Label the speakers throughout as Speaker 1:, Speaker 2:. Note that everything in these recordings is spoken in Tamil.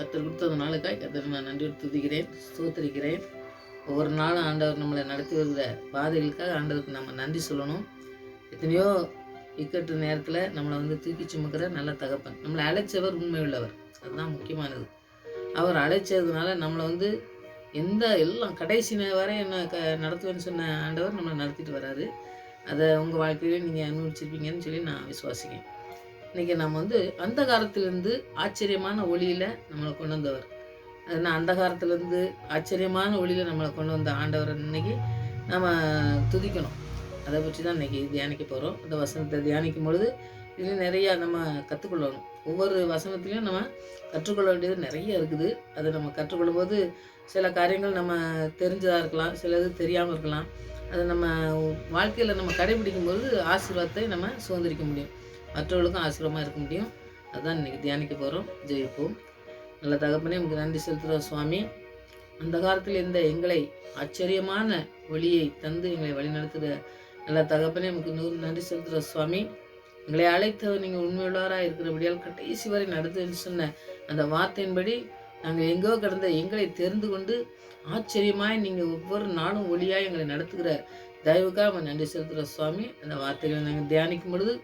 Speaker 1: கர்த்தர் கொடுத்த அந்த நாளுக்காய் கர்த்தர் நான் நன்றி துதிக்கிறேன், ஸ்தோத்திரிக்கிறேன். ஒவ்வொரு நாளும் ஆண்டவர் நம்மளை நடத்தி வருகிற பாதைகளுக்காக ஆண்டவருக்கு நம்ம நன்றி சொல்லணும். எத்தனையோ இக்கட்டு நேரத்தில் நம்மளை தூக்கி சுமக்கிற நல்ல தகப்பன், நம்மளை அழைச்சவர் உண்மை உள்ளவர். அதுதான் முக்கியமானது. அவர் அழைச்சதுனால நம்மளை எல்லாம் கடைசி வரை என்ன நடத்துவேன்னு சொன்ன ஆண்டவர் நம்மளை நடத்திட்டு வராரு. அதை உங்கள் வாழ்க்கையிலே நீங்கள் அனுபவிச்சிருப்பீங்கன்னு சொல்லி நான் விசுவாசிக்கிறேன். இன்றைக்கி நம்ம அந்த காலத்திலேருந்து ஆச்சரியமான ஒளியில் நம்மளை கொண்டு வந்தவர். அதுனா அந்த காலத்துலேருந்து ஆச்சரியமான ஒளியில் நம்மளை கொண்டு வந்த ஆண்டவரை இன்றைக்கி நம்ம துதிக்கணும். அதை பற்றி தான் இன்றைக்கி தியானிக்க போகிறோம். அந்த வசனத்தை தியானிக்கும் பொழுது இதில் நிறையா நம்ம கற்றுக்கொள்ளணும். ஒவ்வொரு வசனத்துலேயும் நம்ம கற்றுக்கொள்ள வேண்டியது நிறைய இருக்குது. அதை நம்ம கற்றுக்கொள்ளும் போது சில காரியங்கள் நம்ம தெரிஞ்சதாக இருக்கலாம், சிலது தெரியாமல் இருக்கலாம். அதை நம்ம வாழ்க்கையில் நம்ம கடைபிடிக்கும்போது ஆசீர்வாதத்தை நம்ம சுதந்திரிக்க முடியும், மற்றவர்களுக்கும் ஆசீர்வாதமாக இருக்க முடியும். அதுதான் இன்றைக்கி தியானிக்க போகிறோம். ஜெயிப்போம். நல்ல தகப்பனே, உங்களுக்கு நன்றி செலுத்துகிறோம் சுவாமி. அந்த காலத்தில் இருந்த எங்களை ஆச்சரியமான ஒளியை தந்து எங்களை வழிநடத்துகிற நல்ல தகப்பனே, உங்களுக்கு நன்றி செலுத்துகிற சுவாமி. எங்களை அழைத்தவர் நீங்கள் உண்மையுள்ளவராக இருக்கிறபடியால் கடைசி வரை நடத்துன்னு சொன்ன அந்த வார்த்தையின்படி நாங்கள் எங்கோ கடந்த எங்களை தெரிந்து கொண்டு ஆச்சரியமாய் நீங்கள் ஒவ்வொரு நாளும் ஒளியாய் எங்களை நடத்துகிற தயவுக்காக நன்றி செலுத்துகிற சுவாமி. அந்த வார்த்தைகளை நாங்கள் தியானிக்கும் பொழுது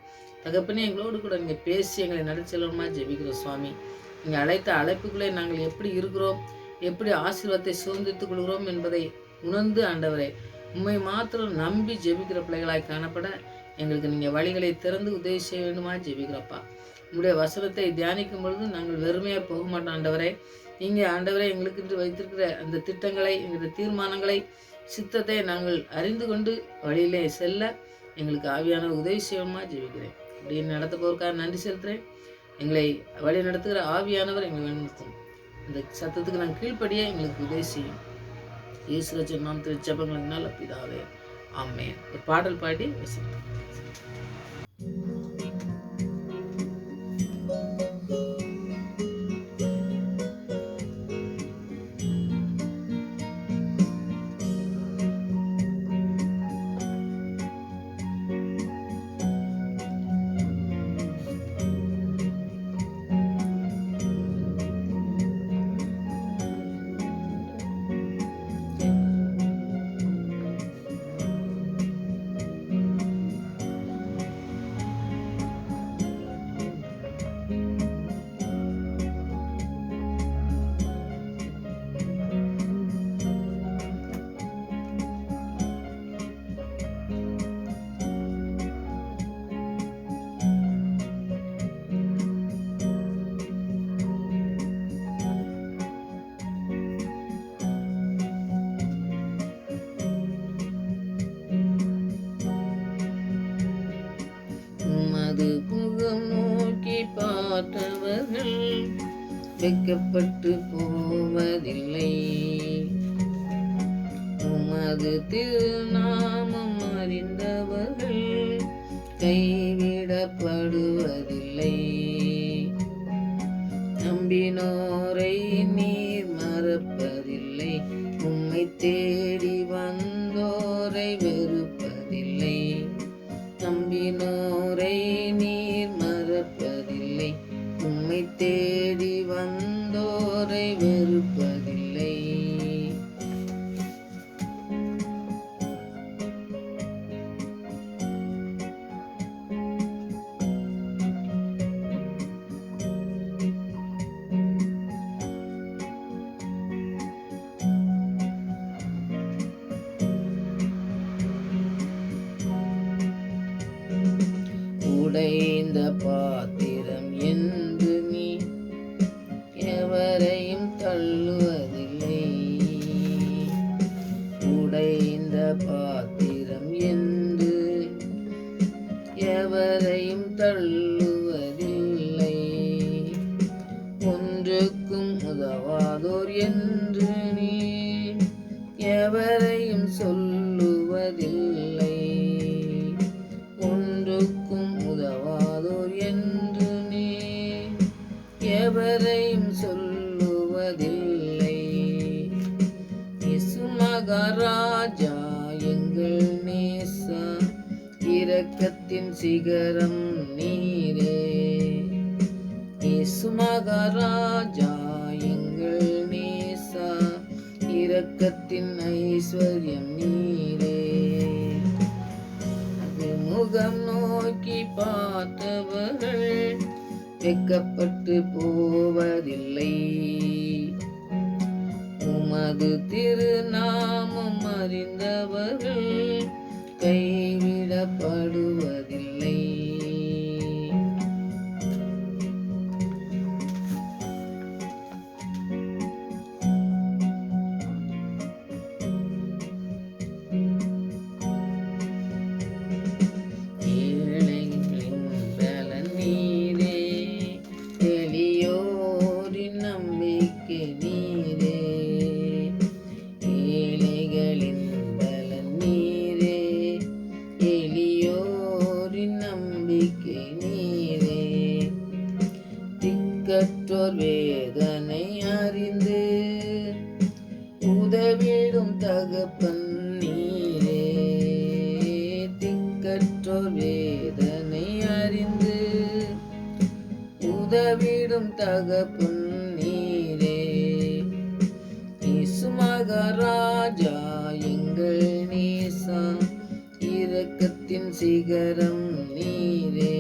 Speaker 1: தகப்பனே, எங்களோடு கூட நீங்கள் பேசி எங்களை நடத்தி செல்லணுமா ஜெபிக்கிறோம் சுவாமி. நீங்கள் அழைத்த அழைப்புக்குள்ளே நாங்கள் எப்படி இருக்கிறோம், எப்படி ஆசீர்வாதத்தை சுதந்திரித்துக் கொள்கிறோம் என்பதை உணர்ந்து ஆண்டவரை உண்மை மாத்திரம் நம்பி ஜெபிக்கிற பிள்ளைகளாய் காணப்பட எங்களுக்கு நீங்கள் வழிகளை திறந்து உதவி செய்ய வேண்டுமா ஜெபிக்கிறப்பா. உங்களுடைய வசனத்தை தியானிக்கும் பொழுது நாங்கள் வெறுமையாக போக மாட்டோம் ஆண்டவரே. நீங்கள் ஆண்டவரை எங்களுக்கு வைத்திருக்கிற அந்த திட்டங்களை, எங்களுடைய தீர்மானங்களை, சித்தத்தை நாங்கள் அறிந்து கொண்டு வழியிலே செல்ல எங்களுக்கு ஆவியான உதவி செய்யணுமா ஜெபிக்கிறேன். அப்படின்னு நடத்த போவதற்காக நன்றி செலுத்துகிறேன். எங்களை வழி நடத்துகிற ஆவியானவர் எங்களை வழிநடத்தும். இந்த சத்தத்துக்கு நாங்கள் கீழ்ப்படியே எங்களுக்கு உதவி செய்யும். இயேசு ராஜன் நாமத்தில் ஜெபங்களுக்கு நல்ல பிதாவே, ஆமென். ஒரு பாடல் பாடி வசிப்போம். முகம் நோக்கி பார்த்தவர்கள் வெட்கப்பட்டு போவதில்லை. உமது திருநாமம் அறிந்தவர்கள் கைவிடப்படுவதில்லை. நம்பினோரை நீர் மறப்பதில்லை. உம்மை தேடி வந்தோரை வெறுப்பதில்லை. நம்பினோரை நீர் மறப்பதில்லை. உம்மை தேடி வந்தோரை வெறுப்பதில்லை. உடைந்த பாத்திரம் என்று நீ எவரையும் தள்ளுவதில்லை. உடைந்த பாத்திரம் என்று எவரையும் தள்ளுவதில்லை. ஒன்றுக்கும் உதவாதோர் என்று நீ எவரையும் சொல்லுவதில்லை. ஒன்றுக்கும் உதவாதோர் என்று நீ எவரையும் சொல்லுவதில்லை. இயேசு மகாராஜா எங்கள் நேசா, இரக்கத்தின் சிகரம் நீரே. இயேசு மகாராஜா இரக்கத்தின் ஐஸ்வர்யம் நீரே. அது முகம் நோக்கி பார்த்தவர்கள் வெட்கப்பட்டு போவதில்லை. உமது திருநாமம் அறிந்தவர்கள் கைவிடப்படுவதில்லை. ஏழைகளின் பலன் நீரே, எளியோரின் நம்பிக்கை நீரே. ஏழைகளின் பலன் நீரே, எளியோரின் நம்பிக்கை நீரே. திக்கற்றோர் வேதனை அறிந்து உதவிடும் தகப்பன் நீரே. திக்கற்றோர் வேதனை அறிந்து உதவிடும் தகப்பன் நீரே. இயேசு மகாராஜா எங்கள் நேசா, இரக்கத்தின் சிகரம் நீரே.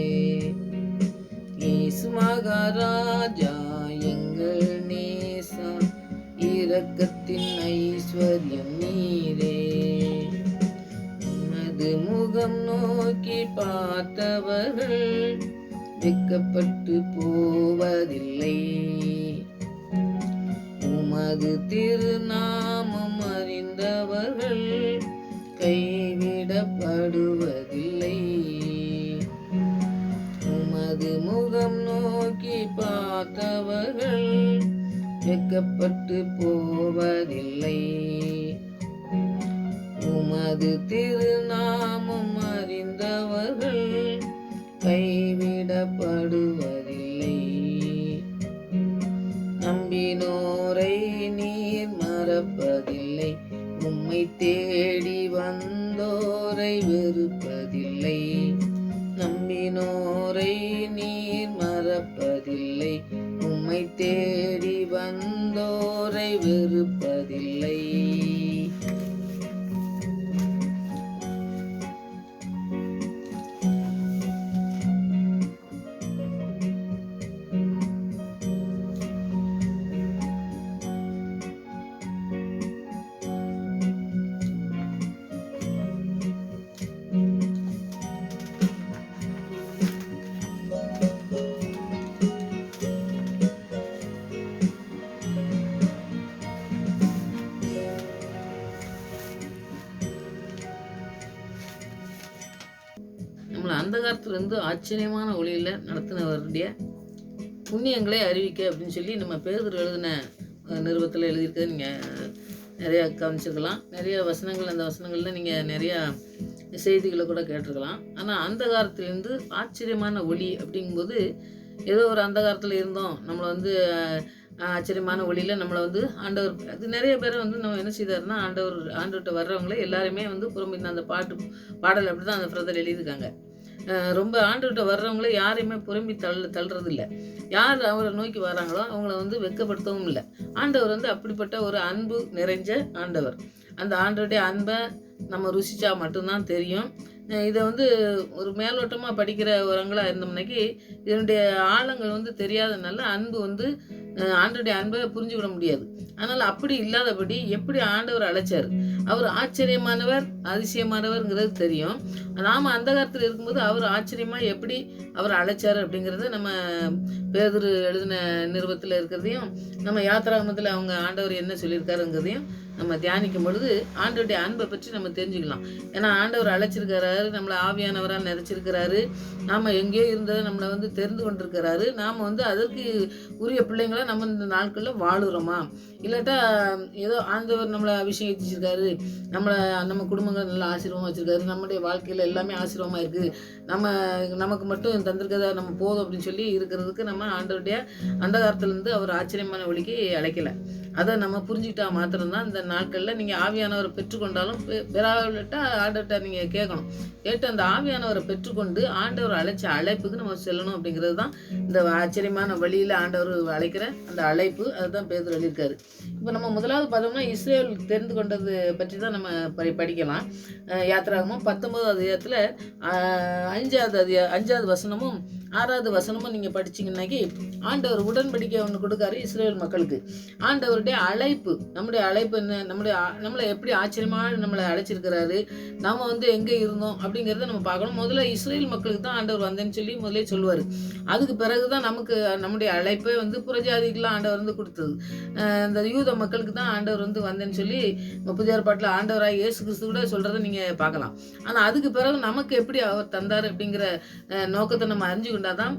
Speaker 1: இயேசு மகாராஜா எங்கள் நேசா, இரக்கத்தின் ஐஸ்வர்யம் நீரே. உமது முகம் நோக்கி பார்த்தவர்கள் வெட்கப்பட்டு போவதில்லை. உமது திருநாமம் அறிந்தவர்கள் கைவிடப்படுவதில்லை. உமது முகம் நோக்கி பார்த்தவர்கள் வெட்கப்பட்டு போவதில்லை. உமது திருநாமம் அறிந்தவர்கள் கைவிடப்படுவதில்லை. நம்பினோரை நீர் மறப்பதில்லை. உம்மை தேடி வந்தோரை வெறுப்பதில்லை. நம்பினோரை நீர் மறப்பதில்லை. உம்மை தேடி வந்தோரை வெறுப்பதில்லை. நம்மளை அந்த காலத்துலேருந்து ஆச்சரியமான ஒளியில் நடத்தினவருடைய புண்ணியங்களை அறிவிக்க அப்படின்னு சொல்லி நம்ம பேதுரு எழுதின நிருபத்தில் எழுதியிருக்கிறது நீங்கள் நிறையா கவனிச்சிருக்கலாம். நிறைய வசனங்கள், அந்த வசனங்களில் நீங்கள் நிறையா செய்திகளை கூட கேட்டிருக்கலாம். ஆனால் அந்த காலத்துலேருந்து ஆச்சரியமான ஒளி அப்படிங்கும்போது ஏதோ ஒரு அந்த காலத்தில் இருந்தோம், நம்மளை வந்து ஆச்சரியமான ஒளியில் நம்மளை வந்து ஆண்டவர், அது நிறைய பேரை வந்து நம்ம என்ன செய்தாருன்னா, ஆண்டவர்கிட்ட வர்றவங்களே எல்லாருமே வந்து புறம்பின அந்த பாடல் அப்படி தான் அந்த பிரதர் எழுதியிருக்காங்க. ரொம்ப ஆண்டவர்கிட்ட வர்றவங்களே யாரையுமே புறம்பி தள்ளுறது இல்லை. யார் அவரை நோக்கி வராங்களோ அவங்கள வந்து வெட்கப்படுத்தவும் இல்லை. ஆண்டவர் வந்து அப்படிப்பட்ட ஒரு அன்பு நிறைஞ்ச ஆண்டவர். அந்த ஆண்டவருடைய அன்பை நம்ம ருசிச்சா மட்டும்தான் தெரியும். இதை வந்து ஒரு மேலோட்டமாக படிக்கிறவங்களாக இருந்தோம்னாக்கி இதனுடைய ஆழங்கள் வந்து தெரியாதனால அன்பு வந்து ஆண்டவருடைய அன்பை புரிஞ்சுவிட முடியாது. அதனால் அப்படி இல்லாதபடி எப்படி ஆண்டவர் அழைச்சார், அவர் ஆச்சரியமானவர், அதிசயமானவர்ங்கிறது தெரியும். நாம் அந்த காலத்தில் இருக்கும்போது அவர் ஆச்சரியமாக எப்படி அவர் அழைச்சார் அப்படிங்கிறத நம்ம பேதுரு எழுதின நிருபத்தில் இருக்கிறதையும், நம்ம யாத்திராகமத்தில் அவங்க ஆண்டவர் என்ன சொல்லியிருக்காருங்கிறதையும் நம்ம தியானிக்கும் பொழுது ஆண்டவருடைய அன்பை பற்றி நம்ம தெரிஞ்சுக்கலாம். ஏன்னா ஆண்டவர் அழைச்சிருக்கிறாரு, நம்மளை ஆவியானவரால் நிறைச்சிருக்கிறாரு. நாம் எங்கேயோ இருந்ததை நம்மளை வந்து தெரிந்து கொண்டிருக்கிறாரு. நாம் வந்து அதற்கு உரிய பிள்ளைங்களாக நம்ம இந்த நாட்களில் வாழுறோமா, இல்லாட்டா ஏதோ ஆண்டவர் நம்மளை அபிஷேகிச்சிருக்காரு, நம்ம குடும்பங்கள் நல்லா ஆசீர்வாதமாக வச்சுருக்காரு, நம்முடைய வாழ்க்கையில் எல்லாமே ஆசீர்வாதமாக இருக்குது, நமக்கு மட்டும் தந்திருக்கதா நம்ம போதும் அப்படின்னு சொல்லி இருக்கிறதுக்கு நம்ம ஆண்டவருடைய அந்த காலத்துலேருந்து அவர் ஆச்சரியமான ஒளிக்கு அழைக்கலை. அதை நம்ம புரிஞ்சுக்கிட்டா மாத்திரம்தான் இந்த நாட்களில் நீங்கள் ஆவியானவரை பெற்றுக்கொண்டாலும் பெறாவிட்டா ஆண்டவர்கிட்ட நீங்கள் கேட்கணும். கேட்டு அந்த ஆவியானவரை பெற்றுக்கொண்டு ஆண்டவர் அழைச்ச அழைப்புக்கு நம்ம செல்லணும் அப்படிங்கிறது தான் இந்த ஆச்சரியமான வழியில் ஆண்டவர் அழைக்கிற அந்த அழைப்பு. அதுதான் பேதுரு எழுதியிருக்காரு. இப்போ நம்ம முதலாவது பார்த்தோம்னா இஸ்ரேல் தெரிந்து கொண்டது பற்றி தான் நம்ம படிக்கலாம். யாத்திராகமும் 19வது அதிகாரத்தில் 5வது வசனமும் 6வது வசனமும் நீங்கள் படிச்சிங்கன்னாக்கி ஆண்டவர் உடன்படிக்கை ஒன்று கொடுக்காரு இஸ்ரேல் மக்களுக்கு. ஆண்டவருடைய அழைப்பு, நம்முடைய அழைப்பு என்ன, நம்மளை எப்படி ஆச்சரியமாக நம்மளை அழைச்சிருக்கிறாரு, நம்ம எங்கே இருந்தோம் அப்படிங்கிறத நம்ம பார்க்கணும். முதல்ல இஸ்ரேல் மக்களுக்கு தான் ஆண்டவர் வந்தேன்னு சொல்லி முதலே சொல்லுவார். அதுக்கு பிறகு தான் நமக்கு நம்முடைய அழைப்பை புறஜாதிக்கெல்லாம் ஆண்டவர் கொடுத்தது. இந்த யூத மக்களுக்கு தான் ஆண்டவர் வந்தேன்னு சொல்லி புதிய ஏற்பாட்டில் ஆண்டவராக இயேசு கிறிஸ்து கூட சொல்கிறத நீங்கள் பார்க்கலாம். ஆனால் அதுக்கு பிறகு நமக்கு எப்படி அவர் தந்தார் அப்படிங்கிற நோக்கத்தை நம்ம அறிஞ்சுக்கிட்டாதான்.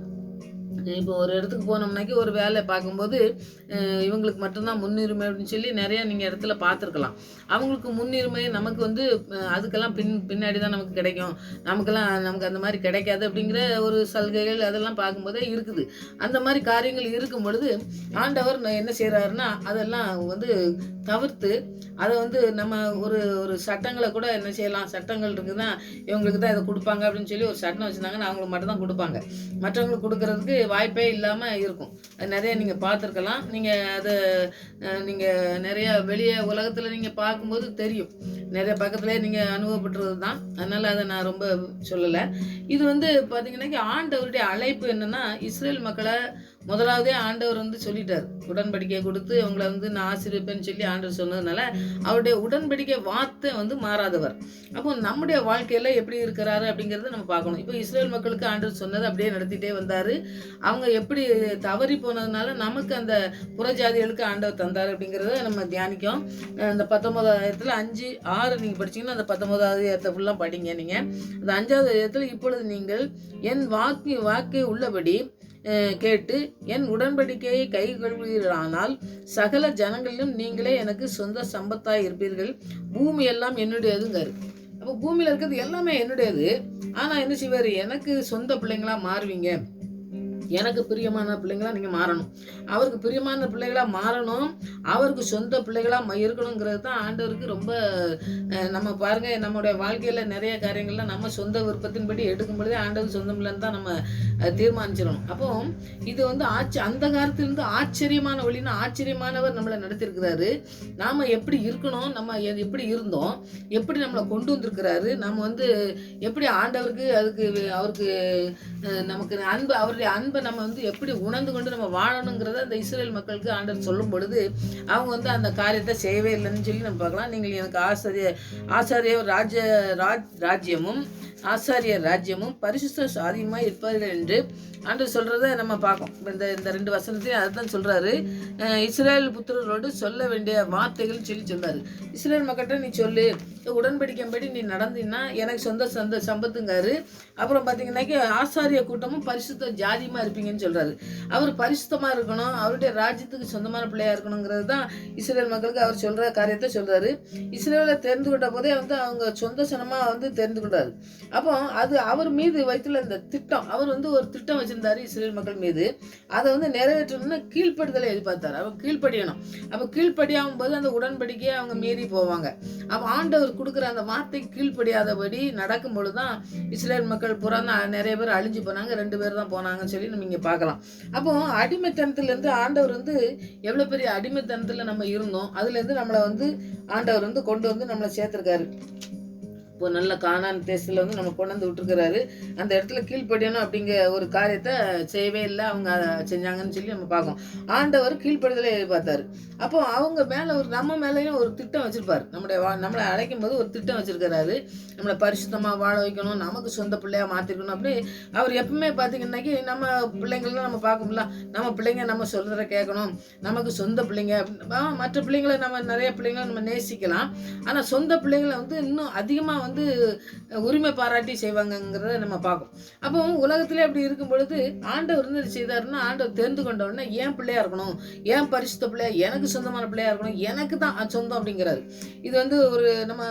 Speaker 1: இப்போ ஒரு இடத்துக்கு போனோம்னாக்கி ஒரு வேலை பார்க்கும்போது இவங்களுக்கு மட்டும்தான் முன்னுரிமை அப்படின்னு சொல்லி நிறைய நீங்கள் இடத்துல பார்த்துருக்கலாம். அவங்களுக்கு முன்னுரிமை நமக்கு அதுக்கெல்லாம் பின்னாடி தான் நமக்கு கிடைக்கும், நமக்கு அந்த மாதிரி கிடைக்காது அப்படிங்கிற ஒரு சலுகைகள் அதெல்லாம் பார்க்கும்போதே இருக்குது. அந்த மாதிரி காரியங்கள் இருக்கும் பொழுது ஆண்டவர் என்ன செய்கிறாருன்னா அதெல்லாம் தவிர்த்து அதை நம்ம ஒரு சட்டங்களை கூட என்ன செய்யலாம், சட்டங்கள் இருக்குதுன்னா இவங்களுக்கு தான் இதை கொடுப்பாங்க அப்படின்னு சொல்லி ஒரு சட்டம் வச்சுருந்தாங்கன்னா அவங்களுக்கு மட்டும் தான் கொடுப்பாங்க. மற்றவங்களுக்கு கொடுக்கறதுக்கு வாய்ப்பே இல்லாமல் இருக்கும். அது நிறைய நீங்கள் பார்த்துருக்கலாம். நீங்கள் நிறைய வெளியே உலகத்தில் நீங்கள் பார்க்கும்போது தெரியும். நிறைய பக்கத்துலேயே நீங்கள் அனுபவப்பட்டுறது தான். அதனால் அதை நான் ரொம்ப சொல்லலை. இது பார்த்தீங்கன்னாக்கி ஆண்டவருடைய அழைப்பு என்னென்னா இஸ்ரேல் மக்களை முதலாவதே ஆண்டவர் சொல்லிட்டார். உடன்படிக்கை கொடுத்து அவங்கள நான் ஆசீர்வதிப்பேன்னு சொல்லி ஆண்டவர் சொன்னதுனால அவருடைய உடன்படிக்கை வார்த்தை மாறாதவர். அப்போ நம்முடைய வாழ்க்கையில் எப்படி இருக்கிறாரு அப்படிங்கிறத நம்ம பார்க்கணும். இப்போ இஸ்ரேல் மக்களுக்கு ஆண்டவர் சொன்னதை அப்படியே நடத்திட்டே வந்தார். அவங்க எப்படி தவறி போனதுனால நமக்கு அந்த புறஜாதிகளுக்கு ஆண்டவர் தந்தார் அப்படிங்கிறத நம்ம தியானிக்கும். இந்த 19வது 5:6 நீங்கள் படிச்சிங்கன்னா அந்த 19வது ஃபுல்லாக படிங்க. நீங்கள் அந்த 5வது இப்பொழுது நீங்கள் என் வாக்கை உள்ளபடி கேட்டு என் உடன்படிக்கையை கை கொள்வீர்களானால் சகல ஜனங்களிலும் நீங்களே எனக்கு சொந்த சம்பத்தாய் இருப்பீர்கள். பூமி எல்லாம் என்னுடையதுங்காரு. அப்போ பூமியில் இருக்கிறது எல்லாமே என்னுடையது. ஆனால் என்ன செய்வார், எனக்கு சொந்த பிள்ளைங்களா மாறுவீங்க, எனக்கு பிரியமான பிள்ளைங்களாக நீங்கள் மாறணும், அவருக்கு பிரியமான பிள்ளைகளாக மாறணும், அவருக்கு சொந்த பிள்ளைகளாக இருக்கணுங்கிறது தான் ஆண்டவருக்கு ரொம்ப. நம்ம பாருங்கள், நம்முடைய வாழ்க்கையில் நிறைய காரியங்கள்லாம் நம்ம சொந்த விருப்பத்தின்படி எடுக்கும் பொழுதே ஆண்டவர் சொந்தம் இல்லைன்னு தான் நம்ம தீர்மானிச்சிடணும். அப்போ இது அந்த காலத்திலிருந்து ஆச்சரியமான வழின்னா ஆச்சரியமானவர் நம்மளை நடத்திருக்கிறாரு. நாம் எப்படி இருக்கணும், நம்ம எப்படி இருந்தோம், எப்படி நம்மளை கொண்டு வந்திருக்கிறாரு, நம்ம எப்படி ஆண்டவருக்கு அவருக்கு நமக்கு அவருடைய அன்பை நம்ம எப்படி உணர்ந்து கொண்டு நம்ம வாழணுங்கிறத அந்த இஸ்ரேல் மக்களுக்கு ஆண்டவர் சொல்லும் பொழுது அவங்க அந்த காரியத்தை செய்யவே இல்லைன்னு சொல்லி நம்ம பார்க்கலாம். நீங்கள் எனக்கு ஆசாரியர் ராஜ்யமும் பரிசுத்த சாதியுமாய் இருப்பார்கள் என்று ஆண்டவர் சொல்கிறத நம்ம பார்க்கோம். இந்த 2 வசனத்தையும் அதுதான் சொல்கிறாரு. இஸ்ரேல் புத்திரரோடு சொல்ல வேண்டிய வார்த்தைகள் சொல்கிறாரு. இஸ்ரேல் மக்கள்கிட்ட நீ சொல்லு, உடன்படிக்கைப்படி நீ நடந்தீங்கன்னா எனக்கு சொந்த சம்பத்துங்காரு. அப்புறம் பார்த்தீங்கன்னாக்கி ஆசாரிய கூட்டமும் பரிசுத்த ஜாதியமாக இருப்பீங்கன்னு சொல்கிறாரு. அவர் பரிசுத்தமாக இருக்கணும், அவருடைய ராஜ்யத்துக்கு சொந்தமான பிள்ளையாக இருக்கணுங்கிறது தான் இஸ்ரேல் மக்களுக்கு அவர் சொல்கிற காரியத்தை சொல்கிறாரு. இஸ்ரேலை தெரிந்து கொண்ட போதே அவங்க சொந்த சனமாக தெரிந்து கொண்டாரு. அப்போ அது அவர் மீது வைத்துள்ள இந்த திட்டம், அவர் ஒரு திட்டம் வச்சிருந்தாரு இஸ்ரேல் மக்கள் மீது. அதை நிறைவேற்றணும்னா கீழ்ப்படுதலை எதிர்பார்த்தாரு. அவங்க கீழ்ப்படியணும். அப்போ கீழ்ப்படியாகும் போது அந்த உடன்படிக்கையை அவங்க மீறி போவாங்க. அப்போ ஆண்டவர் கொடுக்குற அந்த வார்த்தை கீழ்ப்படியாதபடி நடக்கும் பொழுது தான் இஸ்ரேல் மக்கள் புறா நிறைய பேர் அழிஞ்சு போனாங்க. 2 பேர் தான் போனாங்கன்னு சொல்லி நம்ம இங்கே பார்க்கலாம். அப்போ அடிமைத்தனத்திலேருந்து ஆண்டவர் எவ்வளோ பெரிய அடிமைத்தனத்தில் நம்ம இருந்தோம், அதுலேருந்து நம்மளை ஆண்டவர் கொண்டு நம்மளை சேர்த்துருக்காரு. இப்போ நல்ல கானான் தேசத்தில் நம்ம கொண்டு வந்து விட்டுருக்கிறாரு. அந்த இடத்துல கீழ்ப்படியணும் அப்படிங்கிற ஒரு காரியத்தை செய்யவே இல்லை, அவங்க செஞ்சாங்கன்னு சொல்லி நம்ம பார்க்கோம். ஆண்டவர் கீழ்ப்படுதலை எதிர்பார்த்தாரு. அப்போ அவங்க மேலே நம்ம மேலேயும் ஒரு திட்டம் வச்சுருப்பார். நம்மளை அழைக்கும் போது ஒரு திட்டம் வச்சுருக்கிறாரு. நம்மளை பரிசுத்தமாக வாழ வைக்கணும், நமக்கு சொந்த பிள்ளையாக மாற்றிருக்கணும். அப்படி அவர் எப்பவுமே பார்த்தீங்கன்னாக்கி நம்ம பிள்ளைங்கள்லாம் நம்ம பார்க்கும்ல, நம்ம பிள்ளைங்க நம்ம சொல்கிறத கேட்கணும், நமக்கு சொந்த பிள்ளைங்க. மற்ற பிள்ளைங்களை நம்ம நிறைய பிள்ளைங்களை நம்ம நேசிக்கலாம். ஆனால் சொந்த பிள்ளைங்களை இன்னும் அதிகமாக வந்து உரிமை பாராட்டி செய்வாங்கங்கிறத நம்ம பார்ப்போம். அப்போ உலகத்திலே அப்படி இருக்கும் பொழுது ஆண்டவர் வந்து செய்தாருன்னா, ஆண்டவர் தெரிந்து கொண்டவுடனே ஏன் பிள்ளையா இருக்கணும், ஏன் பரிசுத்த பிள்ளையா, எனக்கு சொந்தமான பிள்ளையா இருக்கணும், எனக்கு தான் சொந்தம் அப்படிங்கிறாரு. இது வந்து ஒரு நம்ம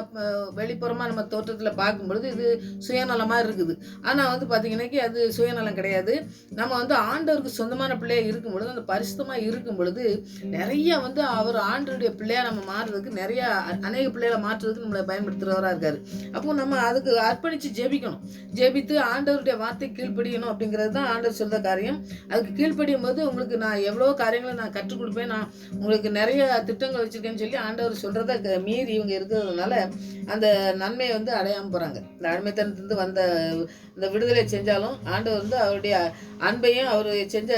Speaker 1: வெளிப்புறமாக நம்ம தோற்றத்தில் பார்க்கும் பொழுது இது சுயநலமாக இருக்குது. ஆனால் வந்து பார்த்தீங்கன்னாக்கி அது சுயநலம் கிடையாது. நம்ம வந்து ஆண்டவருக்கு சொந்தமான பிள்ளையாக இருக்கும் பொழுது, அந்த பரிசுத்தமாக இருக்கும் பொழுது நிறைய வந்து அவர் ஆண்டவருடைய பிள்ளையாக நம்ம மாறுறதுக்கு நிறைய அநேக பிள்ளைகளை மாற்றுறதுக்கு நம்மளை பயன்படுத்துகிறவராக இருக்காரு. அப்போ நம்ம அதுக்கு அர்ப்பணித்து ஜெபிக்கணும். ஜெபித்து ஆண்டவருடைய வார்த்தை கீழ்ப்படியணும் அப்படிங்கிறது தான் ஆண்டவர் சொல்கிற காரியம். அதுக்கு கீழ்ப்படியும் போது உங்களுக்கு நான் எவ்வளோ காரியங்களை நான் கற்றுக் கொடுப்பேன், நான் உங்களுக்கு நிறைய திட்டங்கள் வச்சுருக்கேன்னு சொல்லி ஆண்டவர் சொல்கிறத மீறி இவங்க இருக்கிறதுனால அந்த நன்மையை வந்து அடையாமல் போகிறாங்க. இந்த அடிமைத்தனத்துலேருந்து வந்த இந்த விடுதலை செஞ்சாலும் ஆண்டவர் வந்து அவருடைய அன்பையும் அவர் செஞ்ச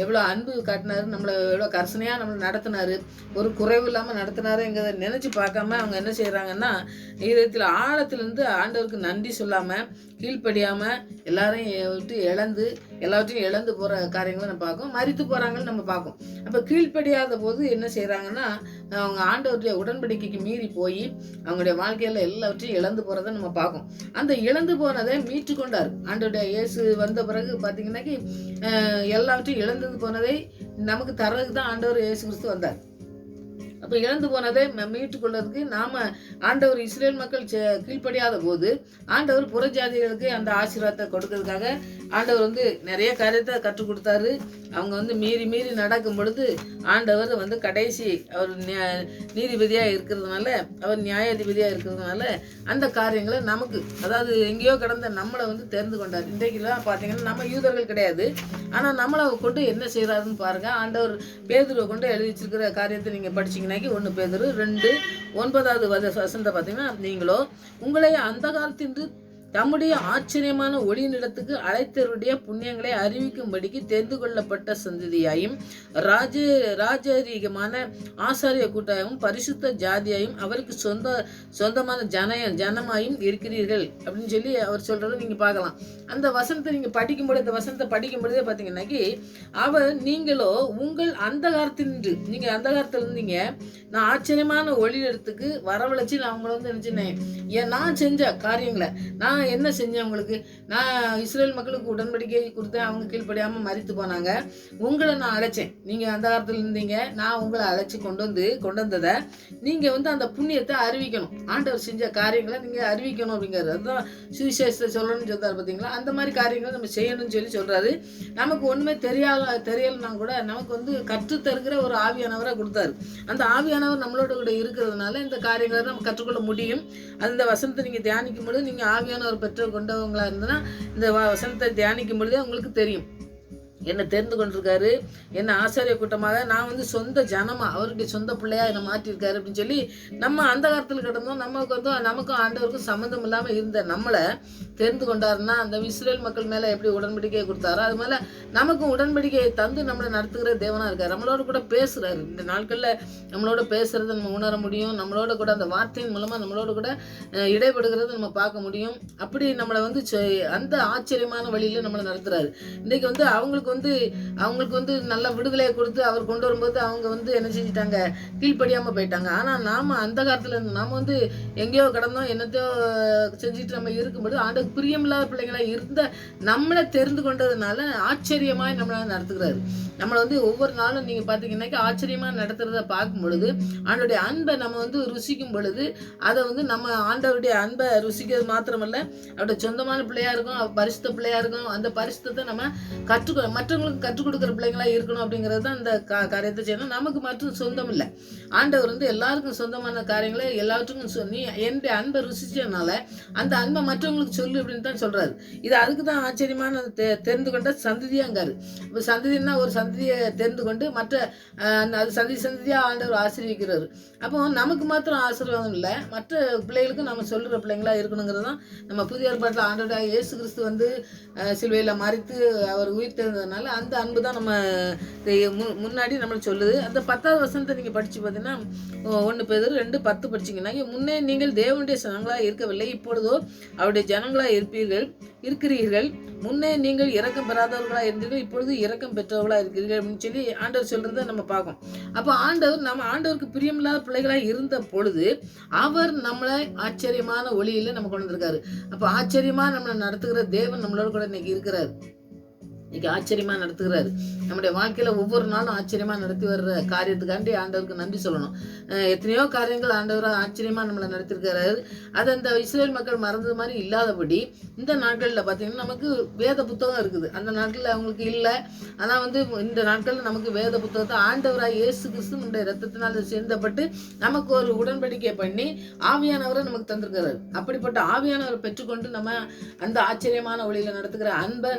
Speaker 1: எவ்வளோ அன்பு காட்டினாரு, நம்மளை எவ்வளோ கர்சனையாக நம்மளை நடத்தினார், ஒரு குறைவு இல்லாமல் நடத்தினாருங்கிறத நினச்சி பார்க்காம அவங்க என்ன செய்கிறாங்கன்னா, இதயத்தில் ஆழத்துலேருந்து ஆண்டவருக்கு நன்றி சொல்லாமல் கீழ்ப்படியாமல் எல்லாரையும் விட்டு எல்லாவற்றையும் இழந்து போகிற காரியங்களை நம்ம பார்க்கும், மரித்து போகிறாங்கன்னு நம்ம பார்க்கும். அப்போ கீழ்ப்படியாத போது என்ன செய்கிறாங்கன்னா, அவங்க ஆண்டவருடைய உடன்படிக்கைக்கு மீறி போய் அவங்களுடைய வாழ்க்கையில் எல்லாவற்றையும் இழந்து போகிறத நம்ம பார்க்கும். அந்த இழந்து போனதை மீட்டு கொண்டார் ஆண்டவருடைய இயேசு வந்த பிறகு. பார்த்தீங்கன்னாக்கி எல்லாவற்றையும் இழந்தது போனதை நமக்கு தர்றதுக்கு தான் ஆண்டவர் இயேசு கிறிஸ்து வந்தார். அப்போ இழந்து போனதை மீட்டுக் கொள்வதற்கு நாம் ஆண்டவர் இஸ்ரேல் மக்கள் கீழ்ப்படியாத போது ஆண்டவர் புறஜாதிகளுக்கு அந்த ஆசீர்வாதத்தை கொடுக்கறதுக்காக ஆண்டவர் வந்து நிறைய காரியத்தை கற்றுக் கொடுத்தாரு. அவங்க வந்து மீறி நடக்கும் பொழுது ஆண்டவர் வந்து கடைசி அவர் நீதிபதியாக இருக்கிறதுனால, அவர் நியாயாதிபதியாக இருக்கிறதுனால அந்த காரியங்களை நமக்கு, அதாவது எங்கேயோ கடந்த நம்மளை வந்து தெரிந்து கொண்டார். இன்றைக்கெல்லாம் பார்த்தீங்கன்னா நம்ம யூதர்கள் கிடையாது, ஆனால் நம்மளை கொண்டு என்ன செய்கிறாருன்னு பாருங்கள். ஆண்டவர் பேதுருவை கொண்டு எழுதி வச்சிருக்கிற காரியத்தை நீங்கள் படிச்சிங்கன்னா 1 பேதுரு 2:9 வசனத்தை பார்த்தீங்கன்னா, நீங்களோ உங்களை அந்த காலத்தின்று தம்முடைய ஆச்சரியமான ஒளிநிலத்துக்கு அழைத்தவருடைய புண்ணியங்களை அறிவிக்கும்படிக்கு தெரிந்து கொள்ளப்பட்ட சந்ததியாயும் ராஜரீகமான ஆசாரிய கூட்டாயும் பரிசுத்த ஜாதியாயும் அவருக்கு சொந்தமான ஜனமாயும் இருக்கிறீர்கள் அப்படின்னு சொல்லி அவர் சொல்றதை நீங்க பார்க்கலாம். அந்த வசனத்தை நீங்க படிக்கும்போது, இந்த வசனத்தை படிக்கும் பொழுதே பார்த்தீங்கன்னாக்கி, நீங்களோ உங்கள் அந்த காலத்தினின்று, நீங்க அந்த காலத்துல இருந்தீங்க, நான் ஆச்சரியமான ஒளிநிலத்துக்கு வரவழைச்சு நான் அவங்கள வந்து நினைச்சினேன், நான் செஞ்ச காரியங்களை நான் என்ன செஞ்சேன் உங்களுக்கு, நான் இஸ்ரேல் மக்களுக்கு உடன்படிக்கை கொடுத்தேன், அவங்க கீழ்ப்படியாமல் மரித்து போனாங்க, உங்களை நான் அழைச்சேன், நீங்கள் அந்த காலத்தில் இருந்தீங்க, நான் உங்களை அழைச்சி கொண்டு வந்ததை நீங்கள் வந்து அந்த புண்ணியத்தை அறிவிக்கணும், ஆண்டவர் செஞ்ச காரியங்களை நீங்கள் அறிவிக்கணும் அப்படிங்கிறது. அதுதான் சுவிசேஷத்தை சொல்லணும்னு சொல்றாரு பார்த்தீங்களா. அந்த மாதிரி காரியங்களை நம்ம செய்யணும்னு சொல்லி சொல்கிறாரு. நமக்கு ஒன்றுமே தெரியலைன்னா கூட நமக்கு வந்து கற்றுத்தருகிற ஒரு ஆவியானவரை கொடுத்தாரு. அந்த ஆவியானவர் நம்மளோட கூட இருக்கிறதுனால இந்த காரியங்களை நம்ம கற்றுக்கொள்ள முடியும். அந்த வசனத்தை நீங்கள் தியானிக்கும் பொழுது, நீங்கள் ஆவியானவர் பெற்று கொண்டவங்களா இருந்ததுன்னா இந்த வசனத்தை தியானிக்கும் பொழுதே உங்களுக்கு தெரியும், என்னை தெரிந்து கொண்டிருக்காரு, என்னை ஆசாரிய கூட்டமாக நான் வந்து சொந்த ஜனமா அவருடைய சொந்த பிள்ளையா என்னை மாற்றிருக்காரு அப்படின்னு சொல்லி நம்ம அந்த காலத்தில் கிடந்தோம். நமக்கும் ஆண்டவருக்கும் சம்மந்தம் இல்லாமல் இருந்த நம்மளை தெரிந்து கொண்டாருன்னா, அந்த இஸ்ரேல் மக்கள் மேலே எப்படி உடன்படிக்கையை கொடுத்தாரோ அது மேலே நமக்கும் உடன்படிக்கையை தந்து நம்மளை நடத்துகிற தேவனாக இருக்கார். நம்மளோட கூட பேசுகிறாரு. இந்த நாட்களில் நம்மளோட பேசுகிறத நம்ம உணர முடியும். நம்மளோட கூட அந்த வார்த்தையின் மூலமாக நம்மளோட கூட இடைபடுகிறத நம்ம பார்க்க முடியும். அப்படி நம்மளை வந்து அந்த ஆச்சரியமான வழியில் நம்மளை நடத்துகிறாரு. இன்றைக்கி வந்து அவங்களுக்கு வந்து நல்ல விடுதலையை கொடுத்து அவர் கொண்டு வரும்போது அவங்க வந்து என்ன செஞ்சிட்டாங்க, கீழ்ப்படியாமல் போயிட்டாங்க. ஆனால் நாம் அந்த காலத்தில் இருந்து நாம் வந்து எங்கேயோ கடந்தோம், என்னத்தையோ செஞ்சுட்டு நம்ம இருக்கும்போது ஆண்டவருக்கு பிரியமில்லாத பிள்ளைங்களாக இருந்த நம்மளை தெரிந்து கொண்டதுனால ஆச்சரியமாக நம்மளை நடத்துகிறாரு. நம்மளை வந்து ஒவ்வொரு நாளும் நீங்கள் பார்த்தீங்கன்னாக்கி ஆச்சரியமாக நடத்துகிறத பார்க்கும் பொழுது ஆண்டவருடைய அன்பை நம்ம வந்து ருசிக்கும் பொழுது, அதை வந்து நம்ம ஆண்டவருடைய அன்பை ருசிக்கிறது மாத்திரமல்ல, அவருடைய சொந்தமான பிள்ளையாக இருக்கும், பரிசுத்த பிள்ளையாக இருக்கும். அந்த பரிசுத்தத்தை நம்ம மற்றவங்களுக்கு கற்றுக் கொடுக்குற பிள்ளைங்களா இருக்கணும் அப்படிங்கிறது தான் இந்த காரியத்தை செய்யணும். நமக்கு மற்றும் சொந்தம் இல்லை, ஆண்டவர் வந்து எல்லாருக்கும் சொந்தமான காரியங்களை எல்லாத்துக்கும் சொல்லி என்னுடைய அன்பை ருசிச்சதுனால அந்த அன்பை மற்றவங்களுக்கு சொல்லு அப்படின்னு தான் சொல்றாரு. இது அதுக்கு தான் ஆச்சரியமான தெரிந்து கொண்ட சந்ததியாங்காரு. இப்போ சந்ததினா ஒரு சந்ததியை தெரிந்து கொண்டு மற்ற அது சந்ததியாக ஆண்டவர் ஆசீர்வதிக்கிறாரு. அப்போ நமக்கு மாத்திரம் ஆசீர்வாதம் இல்லை, மற்ற பிள்ளைகளுக்கும் நம்ம சொல்லுற பிள்ளைங்களா இருக்கணுங்கிறது தான் நம்ம புதிய ஏற்பாட்டில் ஆண்டவராக இயேசு கிறிஸ்து வந்து சிலுவையில் மரித்து அவர் உயிர்த்தெழுந்ததுனால இருக்கிறதுனால அந்த அன்பு தான் நம்ம முன்னாடி நம்மளுக்கு சொல்லுது. அந்த 10வது வசனத்தை நீங்கள் படித்து பார்த்தீங்கன்னா 1 பேதுரு 2:10 படிச்சிங்கன்னா, முன்னே நீங்கள் தேவனுடைய ஜனங்களாக இருக்கவில்லை, இப்பொழுதோ அவருடைய ஜனங்களாக இருக்கிறீர்கள். முன்னே நீங்கள் இரக்கம் பெறாதவர்களாக இருந்தீர்கள், இப்பொழுது இரக்கம் பெற்றவர்களாக இருக்கிறீர்கள் அப்படின்னு சொல்லி ஆண்டவர் சொல்கிறத நம்ம பார்க்கோம். அப்போ நம்ம ஆண்டவருக்கு பிரியமில்லாத பிள்ளைகளாக இருந்த பொழுது அவர் நம்மளை ஆச்சரியமான ஒளியில் நம்ம கொண்டு வந்திருக்காரு. அப்போ ஆச்சரியமாக நம்மளை நடத்துகிற தேவன் நம்மளோட கூட இன்னைக்கு இருக்கிறார். இன்னைக்கு ஆச்சரியமாக நடத்துகிறாரு. நம்முடைய வாழ்க்கையில் ஒவ்வொரு நாளும் ஆச்சரியமாக நடத்தி வர்ற காரியத்துக்காண்டி ஆண்டவருக்கு நன்றி சொல்லணும். எத்தனையோ காரியங்கள் ஆண்டவராக ஆச்சரியமாக நம்மளை நடத்திருக்கிறாரு. அது அந்த இஸ்ரேல் மக்கள் மறந்தது மாதிரி இல்லாதபடி இந்த நாட்களில் பார்த்திங்கன்னா நமக்கு வேத புத்தகம் இருக்குது. அந்த நாட்களில் அவங்களுக்கு இல்லை. ஆனால் இந்த நாட்களில் நமக்கு வேத புத்தகத்தை ஆண்டவராக இயேசு கிறிஸ்து நம்முடைய ரத்தத்தினால் சேர்ந்தப்பட்டு நமக்கு ஒரு உடன்படிக்கை பண்ணி ஆவியானவரை நமக்கு தந்திருக்கிறார். அப்படிப்பட்ட ஆவியானவரை பெற்றுக்கொண்டு நம்ம அந்த ஆச்சரியமான ஒளியில் நடத்துகிற அன்பை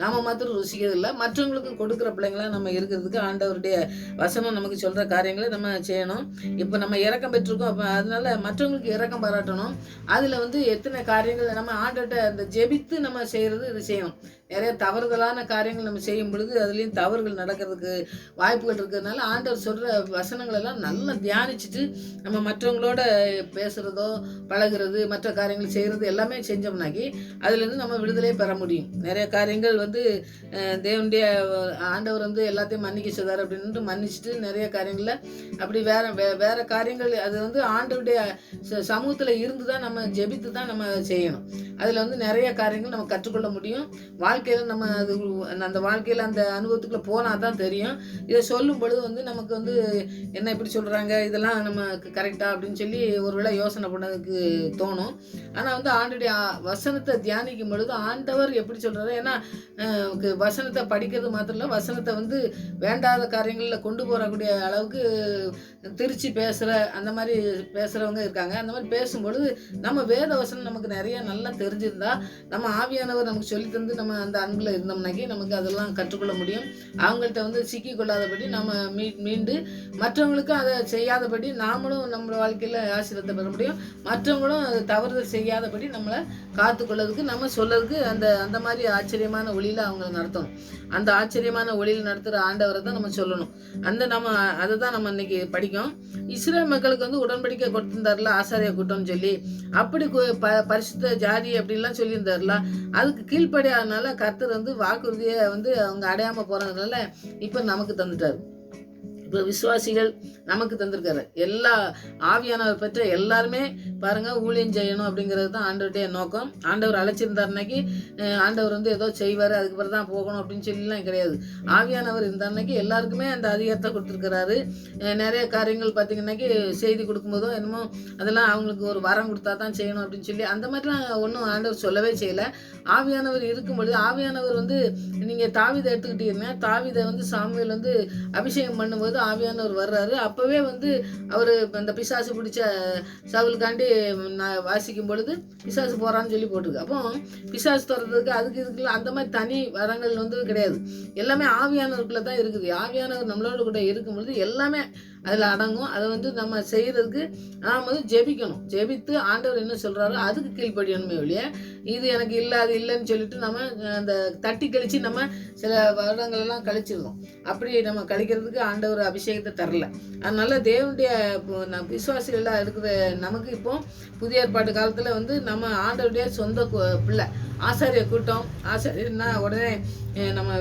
Speaker 1: நாம மாத்திரம் ருசிக்கிறது இல்லை, மற்றவங்களுக்கு கொடுக்குற பிள்ளைங்களா நம்ம இருக்கிறதுக்கு ஆண்டவருடைய வசனம் நமக்கு சொல்கிற காரியங்களை நம்ம செய்யணும். இப்போ நம்ம இரக்கம் பெற்றிருக்கோம், அப்போ அதனால மற்றவங்களுக்கு இரக்கம் பாராட்டணும். அதில் எத்தனை காரியங்கள் நம்ம ஆண்டவர்கிட்ட அந்த ஜெபித்து நம்ம செய்கிறது இது செய்யணும். நிறைய தவறுதலான காரியங்கள் நம்ம செய்யும் பொழுது அதுலேயும் தவறுகள் நடக்கிறதுக்கு வாய்ப்புகள் இருக்கிறதுனால ஆண்டவர் சொல்கிற வசனங்கள் எல்லாம் நல்லா தியானிச்சுட்டு நம்ம மற்றவங்களோட பேசுகிறதோ பழகிறது மற்ற காரியங்கள் செய்கிறது எல்லாமே செஞ்சோம்னாக்கி அதுலேருந்து நம்ம விடுதலையை பெற முடியும். நிறைய காரியங்கள் தேவனுடைய ஆண்டவர் எல்லாத்தையும் மன்னிக்க சொல்றாரு அப்படின்னு மன்னிச்சுட்டு நிறைய காரியங்களில் அப்படி வேற காரியங்கள் அது ஆண்டவருடைய சமூகத்தில் இருந்து தான் நம்ம ஜெபித்து தான் நம்ம செய்யணும். அதில் நிறைய காரியங்கள் நம்ம கற்றுக்கொள்ள முடியும். வாழ்க்கையில் நம்ம அந்த வாழ்க்கையில் அந்த அனுபவத்துக்குள்ளே போனால் தான் தெரியும். இதை சொல்லும் பொழுது நமக்கு என்ன இப்படி சொல்கிறாங்க, இதெல்லாம் நம்ம கரெக்டாக அப்படின்னு சொல்லி ஒரு வேளை யோசனை பண்ணதுக்கு தோணும். ஆனால் ஆண்டுடைய வசனத்தை தியானிக்கும் பொழுது ஆண்டவர் எப்படி சொல்கிறாரு, ஏன்னா வசனத்தை படிக்கிறது மாத்திரம் இல்லை, வசனத்தை வேண்டாத காரியங்களில் கொண்டு போகக்கூடிய அளவுக்கு திருச்சி பேசுகிற அந்த மாதிரி பேசுகிறவங்க இருக்காங்க. அந்த மாதிரி பேசும்பொழுது நம்ம வேத வசனம் நமக்கு நிறைய நல்லா தெரிஞ்சிருந்தா நம்ம ஆவியானவர் நமக்கு சொல்லி தந்து நம்ம அந்த அன்பில் இருந்தோம்னாக்கி நமக்கு அதெல்லாம் கற்றுக்கொள்ள முடியும். அவங்கள்ட்ட சிக்கி கொள்ளாதபடி நம்ம மீண்டு மற்றவங்களுக்கும் அதை செய்யாதபடி நாமளும் நம்ம வாழ்க்கையில் ஆசீர்வாதத்தை பெற முடியும். மற்றவங்களும் அதை தவறுதல் செய்யாதபடி நம்மளை காத்துக்கொள்ளதுக்கு நம்ம சொல்லதுக்கு அந்த மாதிரி ஆச்சரியமான ஒளியில் அவங்கள நடத்தணும். அந்த ஆச்சரியமான ஒளியில் நடத்துகிற ஆண்டவரை தான் நம்ம சொல்லணும். அதை தான் நம்ம இன்னைக்கு படிக்கும். இஸ்ரேல் மக்களுக்கு உடன்படிக்கை கொடுத்திருந்தாருல ஆசாரிய கூட்டம்னு சொல்லி, அப்படி பரிசுத்த ஜாதி அப்படின்லாம் சொல்லியிருந்தாருல, அதுக்கு கீழ்ப்படியாதனால கர்த்தர் வாக்குறுதியை அவங்க அடையாமல் போகிறதுனால இப்போ நமக்கு தந்துட்டார். இப்போ விசுவாசிகள் நமக்கு தந்திருக்காரு. எல்லா ஆவியானவர் பெற்ற எல்லாருமே பாருங்கள் ஊழியம் செய்யணும் அப்படிங்கிறது தான் ஆண்டவருடைய நோக்கம். ஆண்டவர் அழைச்சிருந்தாருனாக்கி ஆண்டவர் ஏதோ செய்வார், அதுக்கு பிறகு தான் போகணும் அப்படின்னு சொல்லிலாம் கிடையாது. ஆவியானவர் இருந்தாருனாக்கி எல்லாருக்குமே அந்த அதிகாரத்தை கொடுத்துருக்கிறாரு. நிறைய காரியங்கள் பார்த்திங்கன்னாக்கி செய்தி கொடுக்கும்போதோ என்னமோ அதெல்லாம் அவங்களுக்கு ஒரு வரம் கொடுத்தா தான் செய்யணும் அப்படின்னு சொல்லி அந்த மாதிரிலாம் ஒன்றும் ஆண்டவர் சொல்லவே செய்யலை. ஆவியானவர் இருக்கும்பொழுது ஆவியானவர் நீங்கள் தாவீதை எடுத்துக்கிட்டீங்கன்னா தாவீதை சாமுவேல் அபிஷேகம் பண்ணும்போது ஆவியானவர் வர்றாரு. அப்போவே அவர் அந்த பிசாசு பிடிச்ச சவுலுக்காண்டி வாசிக்கும் பொழுது பிசாசு போகிறான்னு சொல்லி போட்டிருக்கு. அப்போ பிசாசு துறதுக்கு அதுக்கு இதுக்குள்ள அந்த மாதிரி தனி வரங்கள் கிடையாது. எல்லாமே ஆவியானவருக்குள்ள தான் இருக்குது. ஆவியானவர் நம்மளோட கூட இருக்கும் பொழுது எல்லாமே அதில் அடங்கும். அதை நம்ம செய்கிறதுக்கு நாம் ஜெபிக்கணும். ஜெபித்து ஆண்டவர் என்ன சொல்கிறாரோ அதுக்கு கீழ்ப்படியணுமே ஒழிய இது எனக்கு இல்லை அது இல்லைன்னு சொல்லிட்டு நம்ம அந்த தட்டி கழித்து நம்ம சில வருடங்களெல்லாம் கழிச்சிருக்கோம். அப்படி நம்ம கழிக்கிறதுக்கு ஆண்டவர் அபிஷேகத்தை தரல. அதனால தேவனுடைய விசுவாசிகளாக இருக்கிற நமக்கு இப்போ புதிய ஏற்பாட்டு காலத்தில் நம்ம ஆண்டவருடைய சொந்த பிள்ளை. ஆசாரிய கூட்டம், ஆசாரியன்னா உடனே நம்ம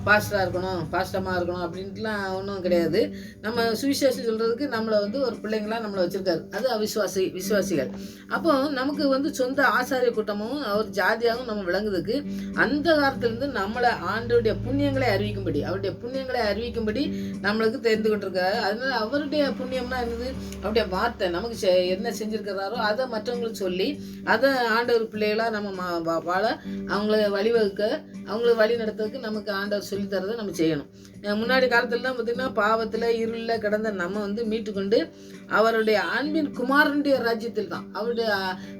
Speaker 1: பாஸ்டராக இருக்கணும் பாஸ்டமாக இருக்கணும் அப்படின்ட்டுலாம் ஒன்றும் கிடையாது. நம்ம சுவிசேஷம் சொல்கிறதுக்கு நம்மளை ஒரு பிள்ளைங்களாக நம்மளை வச்சுருக்காரு. அது விசுவாசிகள். அப்போ நமக்கு சொந்த ஆசாரிய கூட்டமும் அவர் ஜாதியாகவும் நம்ம விளங்குறதுக்கு அந்த காலத்திலேருந்து நம்மளை ஆண்டவருடைய புண்ணியங்களை அறிவிக்கும்படி அவருடைய புண்ணியங்களை அறிவிக்கும்படி நம்மளுக்கு தெரிந்து கொண்டிருக்காரு. அதனால அவருடைய புண்ணியம்னா இருந்தது அவருடைய வார்த்தை நமக்கு என்ன செஞ்சுருக்கிறாரோ அதை மற்றவங்களுக்கு சொல்லி அதை ஆண்டவர் பிள்ளைகளாக நம்ம வாழ அவங்கள வழிவகுக்க அவங்களுக்கு வழி நடத்துறதுக்கு நமக்கு ஆண்டவர் சொல்லித்தரதை நம்ம செய்யணும். முன்னாடி காலத்தில் தான் பார்த்திங்கன்னா பாவத்தில் இருளில் கிடந்த நம்ம மீட்டுக்கொண்டு அவருடைய அன்பின் குமாரனுடைய ராஜ்யத்தில் தான் அவருடைய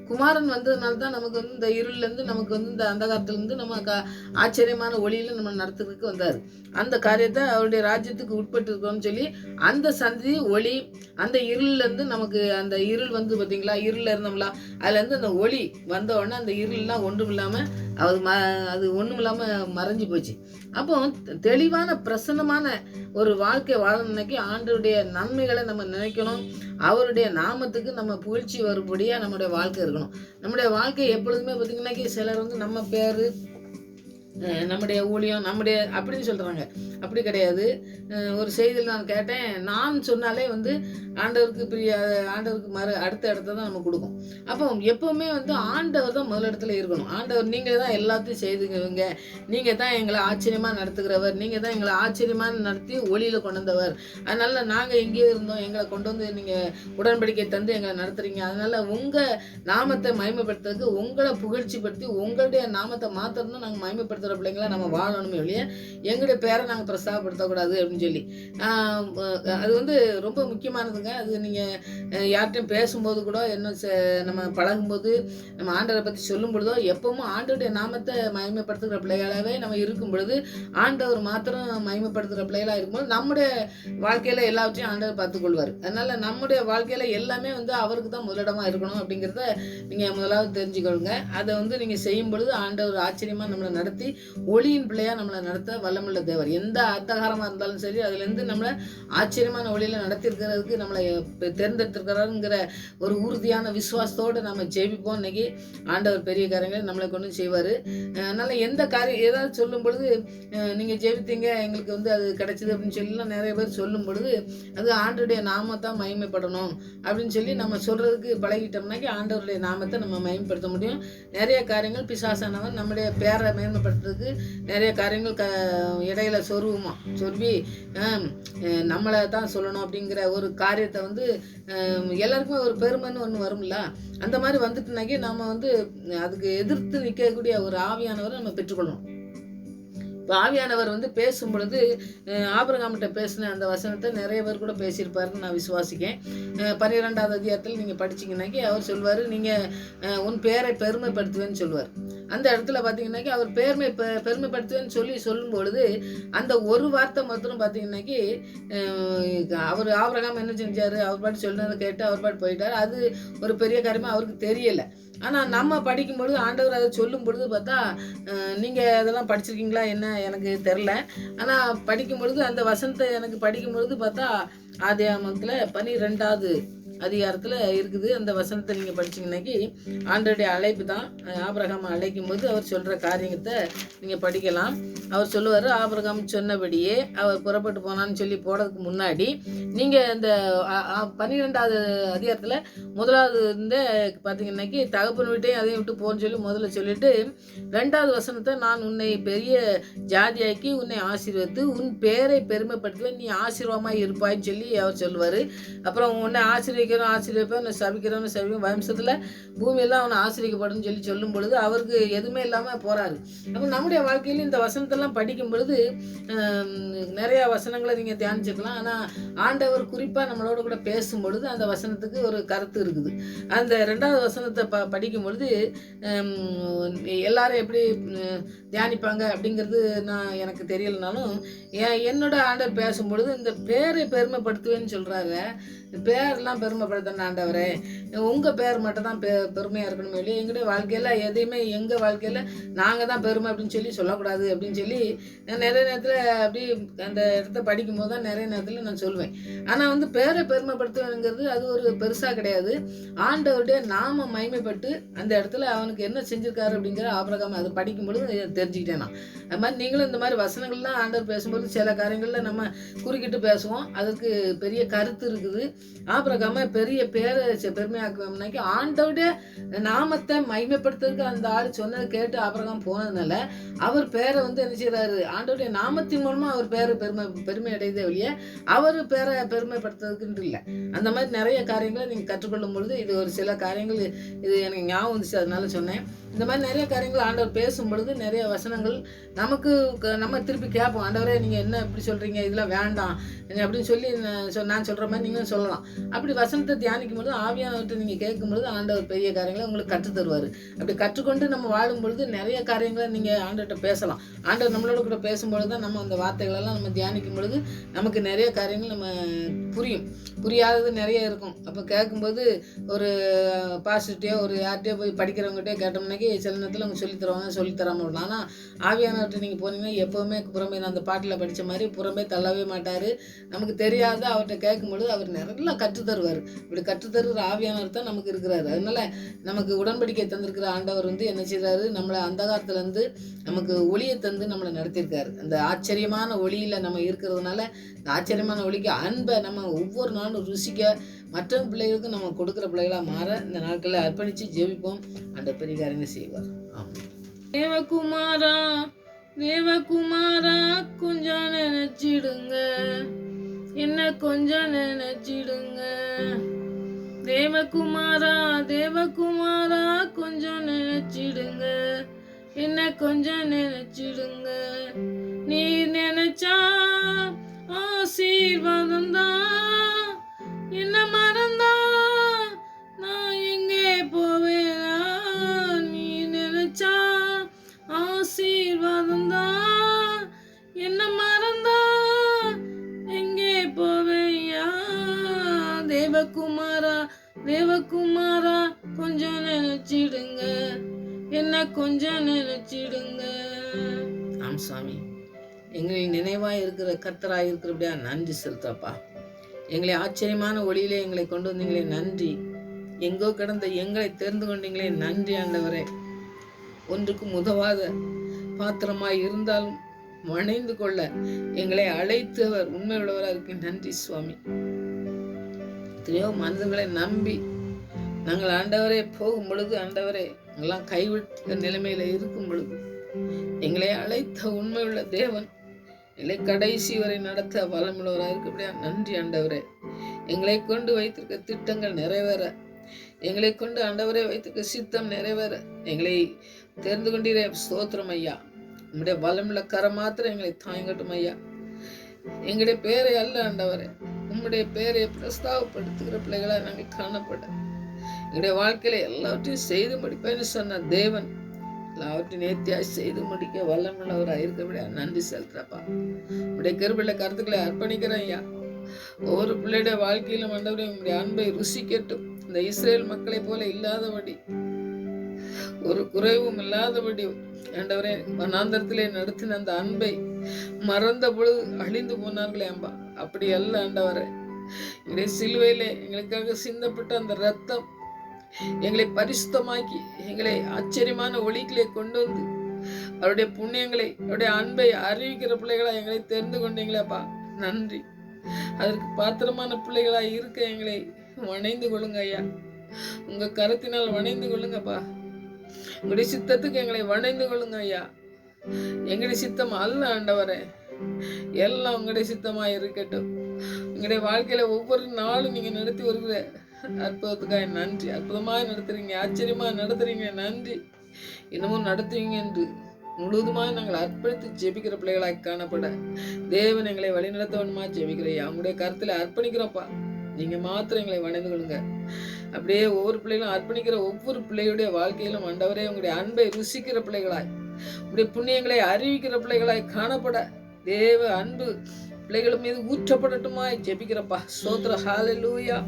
Speaker 1: குமாரன் வந்ததுனால தான் நமக்கு வந்து இந்த இருள்லேருந்து நமக்கு வந்து இந்த அந்தகாரத்துலேருந்து நம்ம ஆச்சரியமான ஒளியில் நம்ம நடத்துறதுக்கு வந்தார். அந்த காரியத்தை அவருடைய ராஜ்யத்துக்கு உட்பட்டு இருக்கோம்னு சொல்லி அந்த சந்தி ஒளி அந்த இருள்லேருந்து நமக்கு அந்த இருள் வந்து பார்த்திங்களா, இருளில் இருந்தோம்ல, அதுலேருந்து அந்த ஒளி வந்த உடனே அந்த இருள்லாம் ஒன்றும் இல்லாமல் அது ஒன்றும் இல்லாமல் மறைஞ்சு போச்சு. அப்போ தெளிவான பிரசன்னமான ஒரு வாழ்க்கை வாழணும்னாக்கி ஆண்டவருடைய நன்மைகளை நம்ம நினைக்கணும். அவருடைய நாமத்துக்கு நம்ம புகழ்ச்சி வரும்படியாக நம்முடைய வாழ்க்கை இருக்கணும். நம்முடைய வாழ்க்கை எப்பொழுதுமே பார்த்திங்கன்னாக்கி சிலர் வந்து நம்ம பேர், நம்முடைய ஊழியம், நம்முடைய அப்படின்னு சொல்கிறாங்க. அப்படி கிடையாது. ஒரு செய்தியில் நான் கேட்டேன், நான் சொன்னாலே வந்து ஆண்டவருக்கு அடுத்த இடத்த தான் நம்ம கொடுக்கும். அப்போ எப்போவுமே வந்து ஆண்டவர் தான் முதல் இடத்துல இருக்கணும். ஆண்டவர் நீங்கள் தான் எல்லாத்தையும் செய்துக்குவீங்க, நீங்கள் தான் எங்களை ஆச்சரியமாக நடத்துகிறவர், நீங்கள் தான் எங்களை ஆச்சரியமாக நடத்தி ஒளியில் கொண்டு வந்தவர், அதனால் நாங்கள் எங்கேயோ இருந்தோம், எங்களை கொண்டு வந்து நீங்கள் உடன்படிக்கை தந்து எங்களை நடத்துகிறீங்க, அதனால் உங்கள் நாமத்தை மகிமைப்படுத்துறதுக்கு உங்களை புகழ்ச்சிப்படுத்தி உங்களுடைய நாமத்தை மாத்திரம் தான் நாங்கள் மகிமைப்படுத்துகிற பிள்ளைங்களா நம்ம வாழணுமே ஒழிய எங்களுடைய பேரை நாங்கள் பிரஸ்தாபப்படுத்தக்கூடாது அப்படின்னு சொல்லி. அது வந்து ரொம்ப முக்கியமானதுங்க. அது நீங்கள் யார்கிட்டையும் பேசும்போது கூட என்ன நம்ம பழகும்போது நம்ம ஆண்டவரை பற்றி சொல்லும் பொழுதோ எப்பவும் ஆண்டவருடைய நாமத்தை மகிமைப்படுத்துகிற பிள்ளைகளாகவே நம்ம இருக்கும் பொழுது, ஆண்டவர் மாத்திரம் மகிமைப்படுத்துகிற பிள்ளைகளாக இருக்கும்போது நம்முடைய வாழ்க்கையில் எல்லாவற்றையும் ஆண்டவர் பார்த்துக்கொள்வார். அதனால் நம்முடைய வாழ்க்கையில் எல்லாமே வந்து அவருக்கு தான் முதலிடமாக இருக்கணும் அப்படிங்கிறத நீங்கள் முதலாவது தெரிஞ்சுக்கொள்ளுங்க. அதை வந்து நீங்கள் செய்யும் பொழுது ஆண்டவர் ஆச்சரியமாக நம்மளை நடத்தி ஒளியின் பிள்ளையாக நம்மளை நடத்த வல்லமுள்ள தேவர். எந்த அத்தகாரமாக இருந்தாலும் சரி அதுலேருந்து நம்மளை ஆச்சரியமான ஒளியில் நடத்திருக்கிறதுக்கு நம்மளை தேர்ந்தெடுத்திருக்கிறாருங்கிற ஒரு உறுதியான விசுவாசத்தோடு நம்ம ஜெபிப்போம். இன்னைக்கு ஆண்டவர் பெரிய காரியங்களை நம்மளை கொண்டு செய்வார். அதனால் எந்த காரியம் ஏதாவது சொல்லும் பொழுது நீங்கள் ஜெபித்தீங்க எங்களுக்கு வந்து அது கிடைச்சிது அப்படின்னு சொல்லிலாம் நிறைய பேர் சொல்லும் பொழுது அது ஆண்டவருடைய நாமத்தான் மகிமைப்படணும் அப்படின்னு சொல்லி நம்ம சொல்கிறதுக்கு பழகிட்டோம்னாக்கி ஆண்டவருடைய நாமத்தை நம்ம மகிமைப்படுத்த முடியும். நிறைய காரியங்கள் பிசாசானவன் நம்முடைய பேரை மேன்மைப்படுத்துறதுக்கு நிறைய காரியங்கள் இடையில சொருவி நம்மளை தான் சொல்லணும் அப்படிங்கிற ஒரு காரியத்தை வந்து எல்லாருக்குமே ஒரு பெருமைன்னு ஒன்று வரும்ல, அந்த மாதிரி வந்துட்டுனாக்கி நம்ம வந்து அதுக்கு எதிர்த்து நிற்கக்கூடிய ஒரு ஆவியானவரை நம்ம பெற்றுக்கொள்ளணும். இப்போ ஆவியானவர் வந்து பேசும் பொழுது ஆபிரகாம்கிட்ட பேசின அந்த வசனத்தை நிறைய பேர் கூட பேசியிருப்பாருன்னு நான் விசுவாசிக்கேன். 12வது அதிகாரத்தில் நீங்கள் படிச்சிங்கனாக்கி அவர் சொல்வார், நீங்கள் உன் பேரை பெருமைப்படுத்துவேன்னு சொல்லுவார். அந்த இடத்துல பார்த்தீங்கன்னாக்கி அவர் பெருமைப்படுத்துவேன்னு சொல்லும் பொழுது அந்த ஒரு வார்த்தை மாத்திரம் பார்த்தீங்கன்னாக்கி அவர் ஆபிரகாம் என்ன செஞ்சார், அவர் பாட்டு சொன்னதை கேட்டு அவர் பாட்டு போயிட்டார். அது ஒரு பெரிய காரியமாக அவருக்கு தெரியலை. ஆனால் நம்ம படிக்கும்பொழுது ஆண்டவர் அதை சொல்லும் பொழுது பார்த்தா, நீங்கள் அதெல்லாம் படிச்சிருக்கீங்களா என்ன எனக்கு தெரில, ஆனால் படிக்கும் பொழுது அந்த வசனத்தை எனக்கு படிக்கும் பொழுது பார்த்தா ஆதியாகமத்தில் 12வது அதிகாரத்தில் இருக்குது. அந்த வசனத்தை நீங்கள் படிச்சிங்கன்னாக்கி ஆண்டவருடைய அழைப்பு தான். ஆபிரகாம் அழைக்கும் போது அவர் சொல்கிற காரியத்தை நீங்கள் படிக்கலாம். அவர் சொல்லுவார், ஆபிரகாம் சொன்னபடியே அவர் புறப்பட்டு போனான்னு சொல்லி போடுறதுக்கு முன்னாடி நீங்கள் இந்த 12வது அதிகாரத்தில் 1வது வந்து பார்த்தீங்கன்னாக்கி தகப்பன் விட்டையும் அதையும் விட்டு போன்னு சொல்லி முதல்ல சொல்லிட்டு 2வது வசனத்தை நான் உன்னை பெரிய ஜாதியாக்கி உன்னை ஆசீர்வதித்து உன் பேரை பெருமைப்படுத்துவேன், நீ ஆசீர்வாதமாக இருப்பாய்ன்னு சொல்லி அவர் சொல்லுவார். அப்புறம் உன்னை ஆசிரியப்பேன், உன்னை சபிக்கிறவனை சபிக்கும், வம்சத்தில் பூமியெல்லாம் அவனை ஆசிரியப்படும் சொல்லி சொல்லும் பொழுது அவருக்கு எதுவுமே இல்லாமல் போகிறாரு. அப்போ நம்முடைய வாழ்க்கையில் இந்த வசனத்தெல்லாம் படிக்கும் பொழுது நிறையா வசனங்களை நீங்கள் தியானிச்சுக்கலாம். ஆனால் ஆண்டவர் குறிப்பாக நம்மளோட கூட பேசும் பொழுது அந்த வசனத்துக்கு ஒரு கருத்து இருக்குது. அந்த 2வது வசனத்தை படிக்கும் பொழுது எல்லாரும் எப்படி தியானிப்பாங்க அப்படிங்கிறது எனக்கு தெரியலனாலும் என்னோட ஆண்டவர் பேசும்பொழுது இந்த பேரை பெருமைப்படுத்துவேன்னு சொல்கிறாங்க. பேரெல்லாம் பெருமைப்படுத்தணும் ஆண்டவரே, உங்கள் பேர் மட்டும் தான் பெருமையாக இருக்கணும் இல்லையா, எங்களுடைய வாழ்க்கையில் எதையுமே எங்கள் வாழ்க்கையில் நாங்கள் தான் பெருமை அப்படின்னு சொல்லி சொல்லக்கூடாது அப்படின்னு சொல்லி நான் நிறைய நேரத்தில் அப்படி அந்த இடத்த படிக்கும்போது தான் நிறைய நேரத்தில் நான் சொல்லுவேன். ஆனால் வந்து பேரை பெருமைப்படுத்துவேங்கிறது அது ஒரு பெருசாக கிடையாது. ஆண்டவருடைய நாம மகிமைப்பட்டு அந்த இடத்துல அவனுக்கு என்ன செஞ்சுருக்காரு அப்படிங்கிற ஆபிரகாம் அதை படிக்கும்பொழுது தெரிஞ்சுக்கிட்டேன் நான். அது மாதிரி நீங்களும் இந்த மாதிரி வசனங்கள்லாம் ஆண்டவர் பேசும்போது சில காரியங்களில் நம்ம குறுக்கிட்டு பேசுவோம், அதுக்கு பெரிய கருத்து இருக்குது. ஆபிரகாம பெரிய பேரை பெருமையாக்குவோம்னாக்கி ஆண்டவருடைய நாமத்தை மகிமைப்படுத்துறதுக்கு அந்த ஆள் சொன்னதை கேட்டு ஆபிரகாம் போனதுனால அவர் பேரை வந்து என்ன செய்யறாரு, ஆண்டவருடைய நாமத்தின் மூலமா அவர் பேரை பெருமை அடையதே வழிய அவர் பேரை பெருமைப்படுத்துறதுக்குன்ட்டு இல்லை. அந்த மாதிரி நிறைய காரியங்களை நீங்கள் கற்றுக்கொள்ளும் பொழுது இது ஒரு சில காரியங்கள் இது எனக்கு ஞாபகம் வந்துச்சு, அதனால சொன்னேன். இந்த மாதிரி நிறைய காரியங்கள் ஆண்டவர் பேசும் பொழுது நிறைய வசனங்கள் நமக்கு நம்ம திருப்பி கேட்போம், ஆண்டவரே நீங்கள் என்ன இப்படி சொல்கிறீங்க, இதெல்லாம் வேண்டாம் அப்படின்னு சொல்லி நான் சொல்கிற மாதிரி நீங்களும் சொல்லலாம். அப்படி வசனத்தை தியானிக்கும் பொழுது ஆவியானவர்கிட்ட நீங்கள் கேட்கும் பொழுது ஆண்டவர் பெரிய காரியங்களை உங்களுக்கு கற்றுத் தருவார். அப்படி கற்றுக்கொண்டு நம்ம வாழும் பொழுது நிறைய காரியங்களை நீங்கள் ஆண்டவர்கிட்ட பேசலாம். ஆண்டவர் நம்மளோட கூட பேசும்பொழுது தான் நம்ம அந்த வார்த்தைகளெல்லாம் நம்ம தியானிக்கும் பொழுது நமக்கு நிறைய காரியங்கள் நம்ம புரியாதது நிறைய இருக்கும். அப்போ கேட்கும்போது ஒரு பாஸ்டர்கிட்டயோ ஒரு யார்கிட்டயோ போய் படிக்கிறவங்ககிட்டயோ கேட்டோம்னாக்கி சில நேரத்தில் அவங்க சொல்லித்தராமல் விடலாம். ஆனால் ஆவியானவர்கிட்ட நீங்கள் போனீங்கன்னா எப்போவுமே புறம்பே அந்த பாட்டில் படித்த மாதிரி புறம்பே தள்ளவே மாட்டார். நமக்கு தெரியாத அவர்கிட்ட கேட்கும்பொழுது அவர் நிறைய கற்றுத்தருவார். இப்படி கற்றுத்தருகிற ஆவியானவர் தான் நமக்கு இருக்கிறாரு. அதனால நமக்கு உடன்படிக்கை தந்திருக்கிற ஆண்டவர் என்ன செய்கிறாரு, நம்மளை அந்த காலத்துலேருந்து நமக்கு ஒளியை தந்து நம்மளை நடத்தியிருக்காரு. அந்த ஆச்சரியமான ஒளியில் நம்ம இருக்கிறதுனால இந்த ஆச்சரியமான ஒளிக்கு அன்பை நம்ம ஒவ்வொரு நாளும் ருசிக்க மற்ற பிள்ளைகளுக்கும் நம்ம கொடுக்குற பிள்ளைகளாக மாற இந்த நாட்களில் அர்ப்பணித்து ஜெபிப்போம். அந்த பெரிய காரியங்கள் செய்வார். ஆமாம். தேவகுமாரா கொஞ்சம் நினைச்சிடுங்க, என்ன கொஞ்சம் நினைச்சிடுங்க. தேவகுமாரா கொஞ்சம் நினைச்சிடுங்க, என்ன கொஞ்சம் நினைச்சிடுங்க. நீ நினைச்சா ஆசீர்வாதம் தான், என்ன மறந்தா நான் எங்கே போவேனா. நீ நினைச்சா ஆசீர்வாதம் தான், என்ன மறந்தா எங்கே போவேயா. தேவகுமாரா கொஞ்சம் நினைச்சிடுங்க, என்ன கொஞ்சம் நினைச்சிடுங்க. ஆம் சாமி, எங்களின் நினைவாக இருக்கிற கர்த்தராக இருக்கிறபடியா நன்றி செலுத்தப்பா. எங்களை ஆச்சரியமான ஒளியிலே எங்களை கொண்டு வந்தீங்களே நன்றி. எங்கோ கிடந்த எங்களை தெரிந்து கொண்டீங்களே நன்றி ஆண்டவரே. ஒன்றுக்கும் உதவாத பாத்திரமாய் இருந்தாலும் வணைந்து கொள்ள எங்களை அழைத்தவர் உண்மை உள்ளவராக இருக்கு. நன்றி சுவாமி. எத்தனையோ மனிதர்களை நம்பி நாங்கள் ஆண்டவரே போகும் பொழுது, ஆண்டவரே எல்லாம் கைவிட்ட நிலைமையில இருக்கும் பொழுது எங்களை அழைத்த உண்மை உள்ள தேவன் எங்களை கடைசி வரை நடத்த வளமுள்ளவராக இருக்கபடியா நன்றி ஆண்டவரே. எங்களை கொண்டு வைத்திருக்க திட்டங்கள் நிறைவேற, எங்களை கொண்டு ஆண்டவரே வைத்திருக்க சித்தம் நிறைவேற எங்களை தெரிந்து கொண்டீரே ஸ்தோத்திரம் ஐயா. உங்களுடைய வளமுள்ள கரம் மாத்திரம் எங்களை தாங்கட்டும் ஐயா. எங்களுடைய பேரை அல்ல ஆண்டவரே, உங்களுடைய பேரை பிரஸ்தாவப்படுத்துகிற பிள்ளைகளா நாங்கள் காணப்பட எங்களுடைய வாழ்க்கையில எல்லாவற்றையும் செய்து முடிப்பேன்னு சொன்ன தேவன் எல்லாவற்றையும் நேர்த்தியாய் செய்து முடிக்க வல்லமுள்ளவராக இருக்கபடியா நன்றி செலுத்துறப்பா. உங்களுடைய கருவில கருத்துக்களை அர்ப்பணிக்கிறேன் ஐயா. ஒவ்வொரு பிள்ளையுடைய வாழ்க்கையிலும் ஆண்டவரே உங்களுடைய அன்பை ருசிக்கட்டும். இந்த இஸ்ரேல் மக்களை போல இல்லாதபடி, ஒரு குறைவும் இல்லாதபடி ஆண்டவரே வனாந்தரத்திலே நடத்தின அந்த அன்பை மறந்த பொழுது அழிந்து போனார்களே அம்பா, அப்படி அல்ல ஆண்டவரே. எங்களுடைய சிலுவையிலே எங்களுக்காக சிந்தப்பட்ட அந்த ரத்தம் எங்களை பரிசுத்தமாக்கி எங்களை ஆச்சரியமான ஒளிகளை கொண்டு வந்து அவருடைய புண்ணியங்களை அவருடைய அன்பை அறிவிக்கிற பிள்ளைகளா எங்களை தெரிந்து கொண்டீங்களேப்பா நன்றி. அதற்கு பாத்திரமான பிள்ளைகளா இருக்க எங்களை வணைந்து கொள்ளுங்க ஐயா. உங்க கருத்தினால் வணைந்து கொள்ளுங்கப்பா. உங்களுடைய சித்தத்துக்கு எங்களை வணைந்து கொள்ளுங்க ஐயா. எங்களுடைய சித்தம் அல்ல ஆண்டவரே, எல்லாம் உங்களுடைய சித்தமா இருக்கட்டும். உங்களுடைய வாழ்க்கையில ஒவ்வொரு நாளும் நீங்க நடத்தி வருகிற அற்புதத்துக்காக நன்றி. அற்புதமாக நடத்துறீங்க, ஆச்சரியமா நடத்துறீங்க, நன்றி. இன்னமும் நடத்துவீங்க என்று முழுவதுமாக நாங்கள் அர்ப்பணித்து ஜெபிக்கிற பிள்ளைகளாக காணப்பட தேவன் எங்களை வழிநடத்த வேணுமா ஜெபிக்கிறையா. அவங்களுடைய கருத்துல அர்ப்பணிக்கிறோப்பா. நீங்க மாத்திரம் எங்களை வணைந்து கொள்ளுங்க. அப்படியே ஒவ்வொரு பிள்ளைகளும் அர்ப்பணிக்கிற ஒவ்வொரு பிள்ளையுடைய வாழ்க்கையிலும் ஆண்டவரே உங்களுடைய அன்பை ருசிக்கிற பிள்ளைகளாய், உங்களுடைய புண்ணியங்களை அறிவிக்கிற பிள்ளைகளாய் காணப்பட தேவ அன்பு பிள்ளைகள் மீது ஊற்றப்படட்டுமா ஜெபிக்கிறப்பா. ஸ்தோத்திர ஹல்லேலூயா.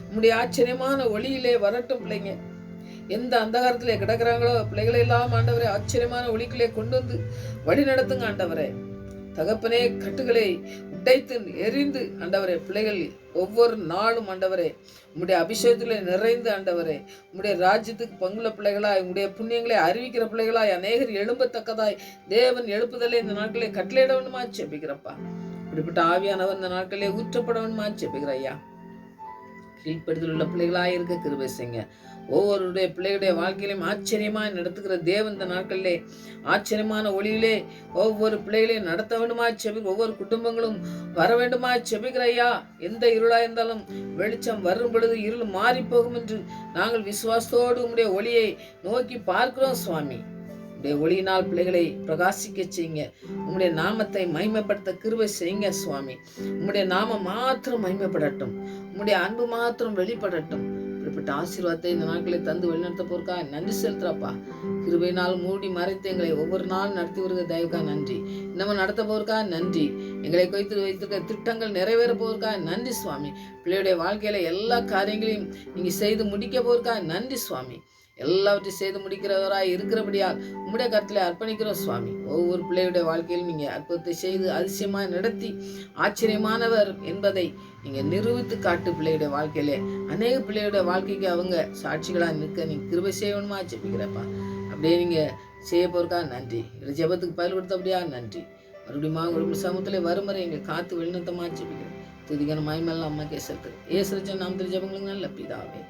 Speaker 1: உங்களுடைய ஆச்சரியமான ஒளியிலே வரட்டும் பிள்ளைங்க. எந்த அந்தகாரத்திலே கிடக்கிறாங்களோ பிள்ளைகளை எல்லாம் ஆண்டவரே ஆச்சரியமான ஒளிகளே கொண்டு வந்து வழி நடத்துங்க ஆண்டவரே. தகப்பனே கட்டுகளை உடைத்து எரிந்து ஆண்டவரே பிள்ளைகள் ஒவ்வொரு நாளும் ஆண்டவரே உங்களுடைய அபிஷேகத்திலே நிறைந்து ஆண்டவரே உங்களுடைய ராஜ்யத்துக்கு பங்குள்ள பிள்ளைகளாய், உங்களுடைய புண்ணியங்களை அறிவிக்கிற பிள்ளைகளாய் அநேகர் எழும்பத்தக்கதாய் தேவன் எழுப்புதலே இந்த நாட்களே கட்டளையிட வேண்டுமா ஜெபிக்கிறப்பா. இப்படிப்பட்ட ஆவியானவர் இந்த நாட்களே ஊற்றப்பட வேண்டுமா ஜெபிக்கிற ஐயா. கீழ்ப்படுதல் உள்ள பிள்ளைகளாக இருக்க கிருபை செய்யுங்க. ஒவ்வொருடைய பிள்ளைகளுடைய வாழ்க்கையிலும் ஆச்சரியமாய் நடத்துகிற தேவன் இந்த நாட்களிலே ஆச்சரியமான ஒளியிலே ஒவ்வொரு பிள்ளைகளையும் நடத்த வேண்டுமா ஒவ்வொரு குடும்பங்களும் வர வேண்டுமா செபிக்கிற ஐயா. எந்த இருளாக இருந்தாலும் வெளிச்சம் வரும் பொழுது இருள் மாறி போகும் என்று நாங்கள் விசுவாசத்தோடு உம்முடைய ஒளியை நோக்கி பார்க்கிறோம் சுவாமி. உம்முடைய ஒளியினால் பிள்ளைகளை பிரகாசிக்க செய்யுங்க. உம்முடைய நாமத்தை மகிமைப்படுத்த கிருபை செய்யுங்க சுவாமி. உம்முடைய நாமம் மாத்திரம் மகிமைப்படட்டும். உம்முடைய அன்பு மாத்திரம் வெளிப்படட்டும். இப்படிப்பட்ட ஆசீர்வாதத்தை இந்த நாட்களை தந்து வழிநடத்த போறக்கா நன்றி செலுத்துறப்பா. கிருபையினால் மூடி மறைத்து எங்களை ஒவ்வொரு நாளும் நடத்தி வருகிற தயவுக்கா நன்றி. இன்னமும் நடத்த போறக்கா நன்றி. எங்களை குறித்து வைத்திருக்க திட்டங்கள் நிறைவேற போறக்கா நன்றி சுவாமி. பிள்ளையுடைய வாழ்க்கையில எல்லா காரியங்களையும் நீங்க செய்து முடிக்க போறக்கா நன்றி சுவாமி. எல்லாவற்றையும் செய்து முடிக்கிறவராய் இருக்கிறபடியால் உம்முடைய கருத்தில் அர்ப்பணிக்கிறோம் சுவாமி. ஒவ்வொரு பிள்ளையுடைய வாழ்க்கையிலும் நீங்க அற்புதத்தை செய்து அதிசயமாய் நடத்தி ஆச்சரியமானவர் என்பதை நீங்க நிரூபித்து காட்டு. பிள்ளையுடைய வாழ்க்கையிலே அநேக பிள்ளையுடைய வாழ்க்கைக்கு அவங்க சாட்சிகளா நிற்க நீங்க கிருபை செய்யணுமா ஜெபிக்கிறப்பா. அப்படியே நீங்க செய்ய போறக்கா நன்றி. இல்லை ஜெபத்துக்கு பதில் கொடுத்தபடியா நன்றி. மறுபடியும் ஒரு சமூகத்திலே வருமுறை எங்களை காத்து வெளிநத்தமா ஜெபிக்கிறேன். துதிகன மகிமையெல்லாம் அம்மா கேசத்து ஏசுரச்சன் நாமத்தில் ஜெபங்களுக்கு நல்ல பிதாவே.